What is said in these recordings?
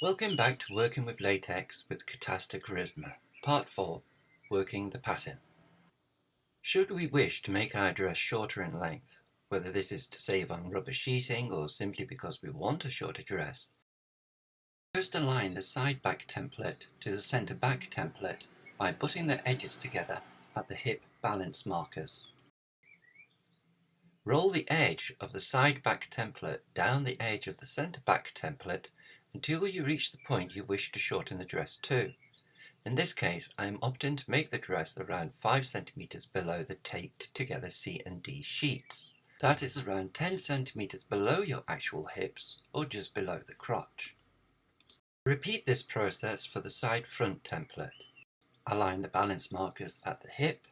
Welcome back to Working with Latex with Catasta Charisma, Part 4, Working the Pattern. Should we wish to make our dress shorter in length, whether this is to save on rubber sheeting or simply because we want a shorter dress, first align the side back template to the centre back template by butting the edges together at the hip balance markers. Roll the edge of the side back template down the edge of the centre back template until you reach the point you wish to shorten the dress to. In this case, I am opting to make the dress around 5 cm below the taped together C and D sheets. That is around 10 cm below your actual hips or just below the crotch. Repeat this process for the side front template. Align the balance markers at the hip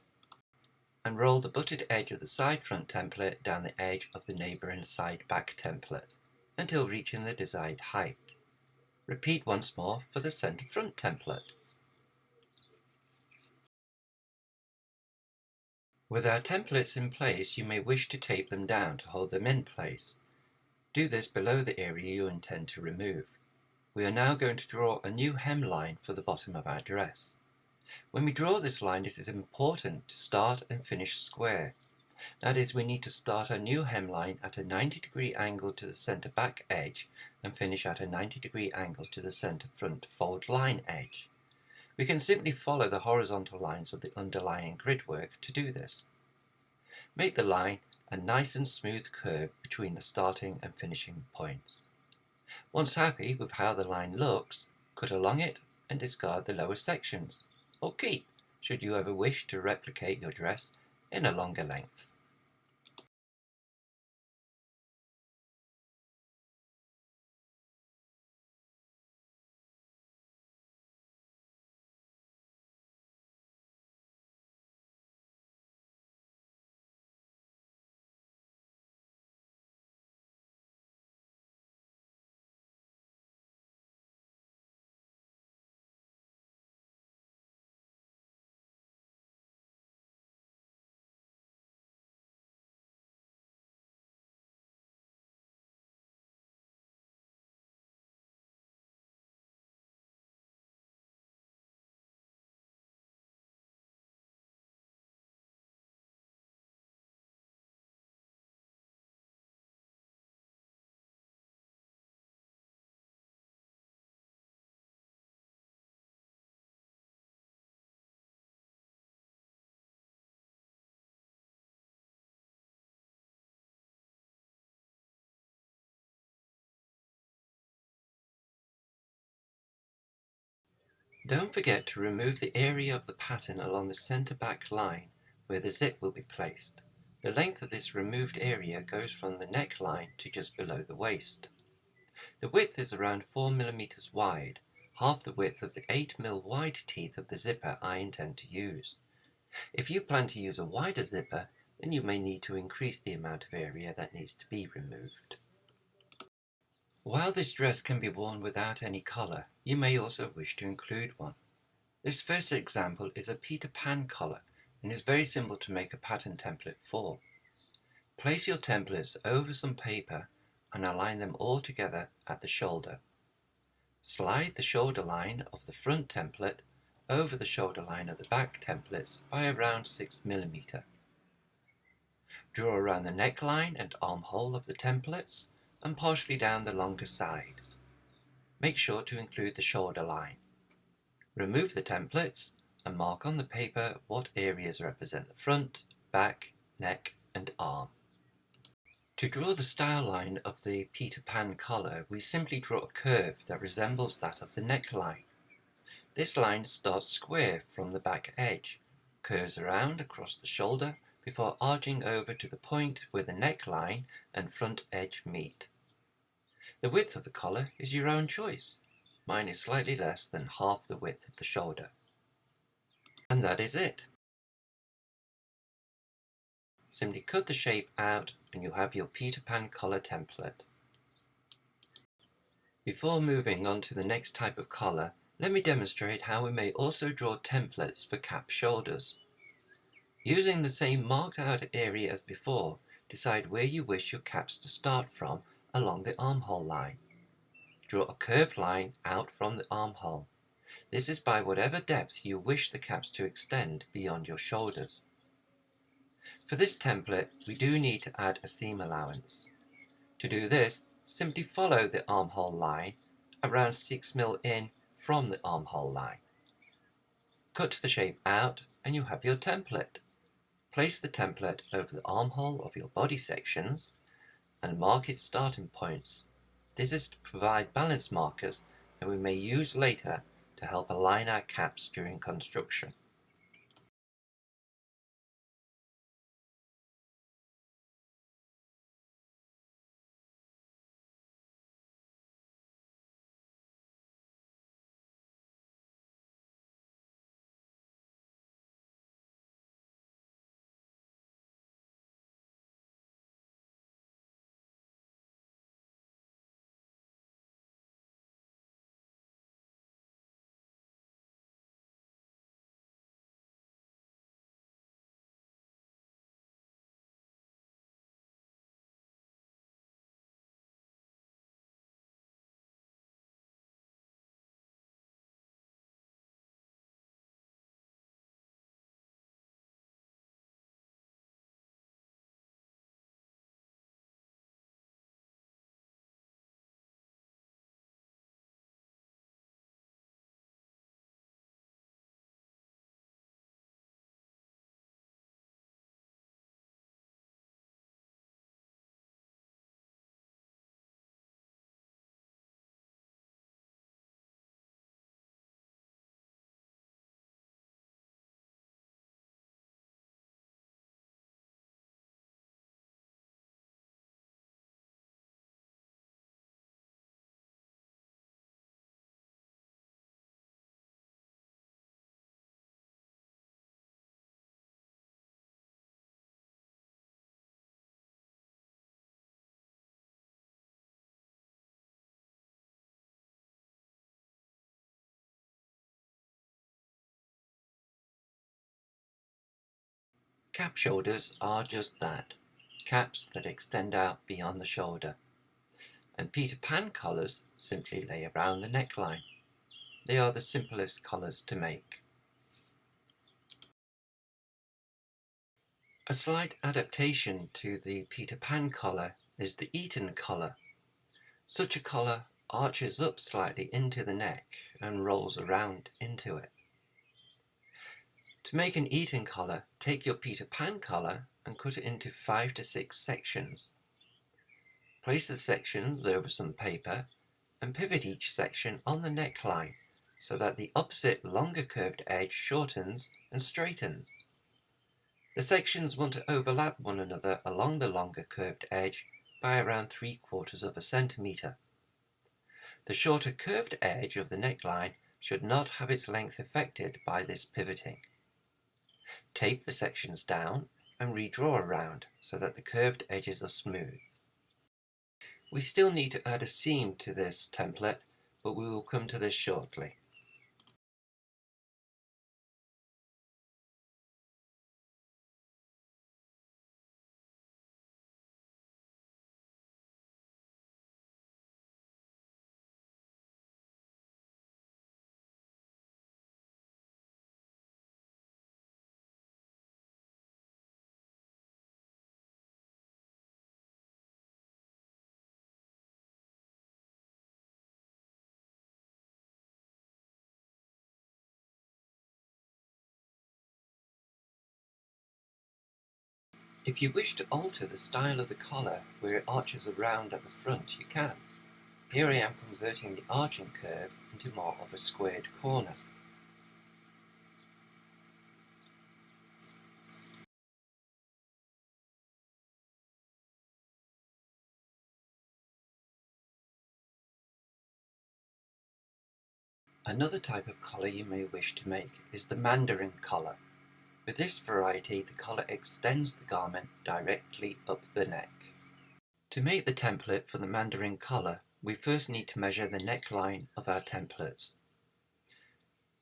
and roll the butted edge of the side front template down the edge of the neighbouring side back template until reaching the desired height. Repeat once more for the centre front template. With our templates in place, you may wish to tape them down to hold them in place. Do this below the area you intend to remove. We are now going to draw a new hemline for the bottom of our dress. When we draw this line, it is important to start and finish square. That is, we need to start our new hemline at a 90-degree angle to the centre back edge and finish at a 90-degree angle to the centre front fold line edge. We can simply follow the horizontal lines of the underlying grid work to do this. Make the line a nice and smooth curve between the starting and finishing points. Once happy with how the line looks, cut along it and discard the lower sections, or keep should you ever wish to replicate your dress in a longer length. Don't forget to remove the area of the pattern along the centre back line where the zip will be placed. The length of this removed area goes from the neckline to just below the waist. The width is around 4 mm wide, half the width of the 8 mm wide teeth of the zipper I intend to use. If you plan to use a wider zipper, then you may need to increase the amount of area that needs to be removed. While this dress can be worn without any collar, you may also wish to include one. This first example is a Peter Pan collar and is very simple to make a pattern template for. Place your templates over some paper and align them all together at the shoulder. Slide the shoulder line of the front template over the shoulder line of the back templates by around 6 mm. Draw around the neckline and armhole of the templates and partially down the longer sides. Make sure to include the shoulder line. Remove the templates and mark on the paper what areas represent the front, back, neck and arm. To draw the style line of the Peter Pan collar, we simply draw a curve that resembles that of the neckline. This line starts square from the back edge, curves around across the shoulder before arching over to the point where the neckline and front edge meet. The width of the collar is your own choice. Mine is slightly less than half the width of the shoulder. And that is it. Simply cut the shape out and you have your Peter Pan collar template. Before moving on to the next type of collar, let me demonstrate how we may also draw templates for cap shoulders. Using the same marked out area as before, decide where you wish your caps to start from along the armhole line. Draw a curved line out from the armhole. This is by whatever depth you wish the caps to extend beyond your shoulders. For this template, we do need to add a seam allowance. To do this, simply follow the armhole line around 6mm in from the armhole line. Cut the shape out and you have your template. Place the template over the armhole of your body sections and mark its starting points. This is to provide balance markers that we may use later to help align our caps during construction. Cap shoulders are just that, caps that extend out beyond the shoulder. And Peter Pan collars simply lay around the neckline. They are the simplest collars to make. A slight adaptation to the Peter Pan collar is the Eton collar. Such a collar arches up slightly into the neck and rolls around into it. To make an Eton collar, take your Peter Pan collar and cut it into 5 to 6 sections. Place the sections over some paper and pivot each section on the neckline so that the opposite longer curved edge shortens and straightens. The sections want to overlap one another along the longer curved edge by around 3/4 centimeter. The shorter curved edge of the neckline should not have its length affected by this pivoting. Tape the sections down and redraw around so that the curved edges are smooth. We still need to add a seam to this template, but we will come to this shortly. If you wish to alter the style of the collar where it arches around at the front, you can. Here I am converting the arching curve into more of a squared corner. Another type of collar you may wish to make is the mandarin collar. With this variety, the collar extends the garment directly up the neck. To make the template for the mandarin collar, we first need to measure the neckline of our templates.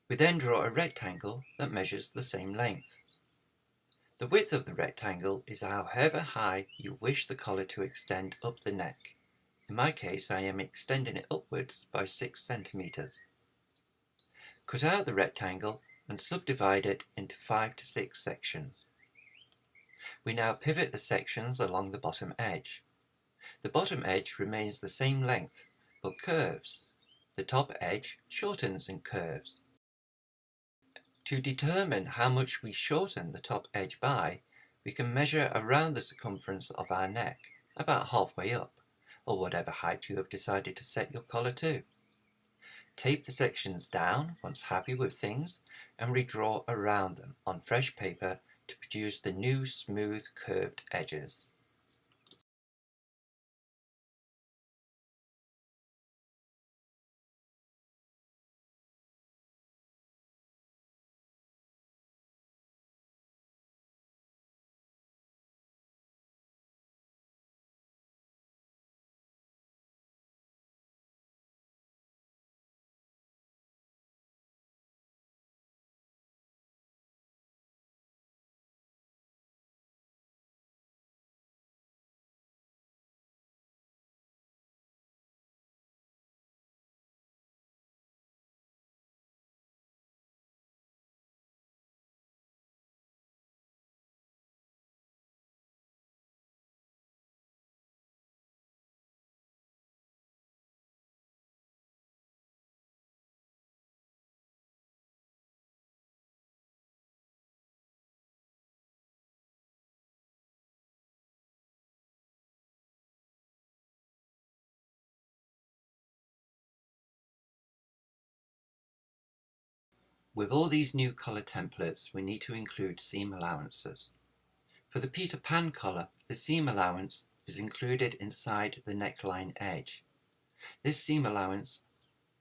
We then draw a rectangle that measures the same length. The width of the rectangle is however high you wish the collar to extend up the neck. In my case, I am extending it upwards by 6 centimeters. Cut out the rectangle and subdivide it into 5 to 6 sections. We now pivot the sections along the bottom edge. The bottom edge remains the same length, but curves. The top edge shortens and curves. To determine how much we shorten the top edge by, we can measure around the circumference of our neck, about halfway up, or whatever height you have decided to set your collar to. Tape the sections down once happy with things, and redraw around them on fresh paper to produce the new smooth curved edges. With all these new collar templates, we need to include seam allowances. For the Peter Pan collar, the seam allowance is included inside the neckline edge. This seam allowance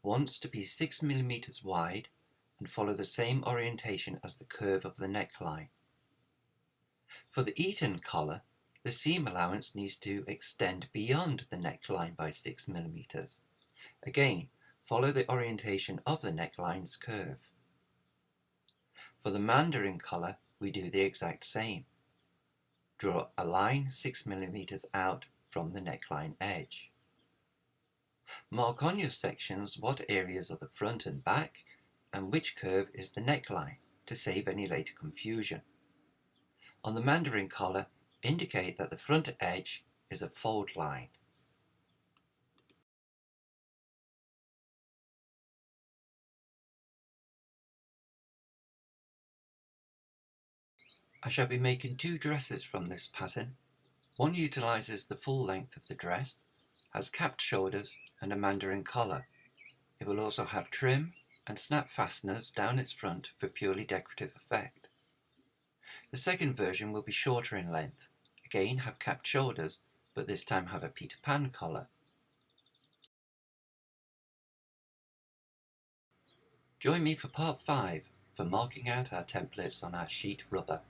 wants to be 6 mm wide and follow the same orientation as the curve of the neckline. For the Eton collar, the seam allowance needs to extend beyond the neckline by 6 mm. Again, follow the orientation of the neckline's curve. For the Mandarin collar, we do the exact same. Draw a line 6 mm out from the neckline edge. Mark on your sections what areas are the front and back and which curve is the neckline to save any later confusion. On the Mandarin collar, indicate that the front edge is a fold line. I shall be making 2 dresses from this pattern. One utilises the full length of the dress, has capped shoulders and a Mandarin collar. It will also have trim and snap fasteners down its front for purely decorative effect. The second version will be shorter in length, again have capped shoulders, but this time have a Peter Pan collar. Join me for part 5 for marking out our templates on our sheet rubber.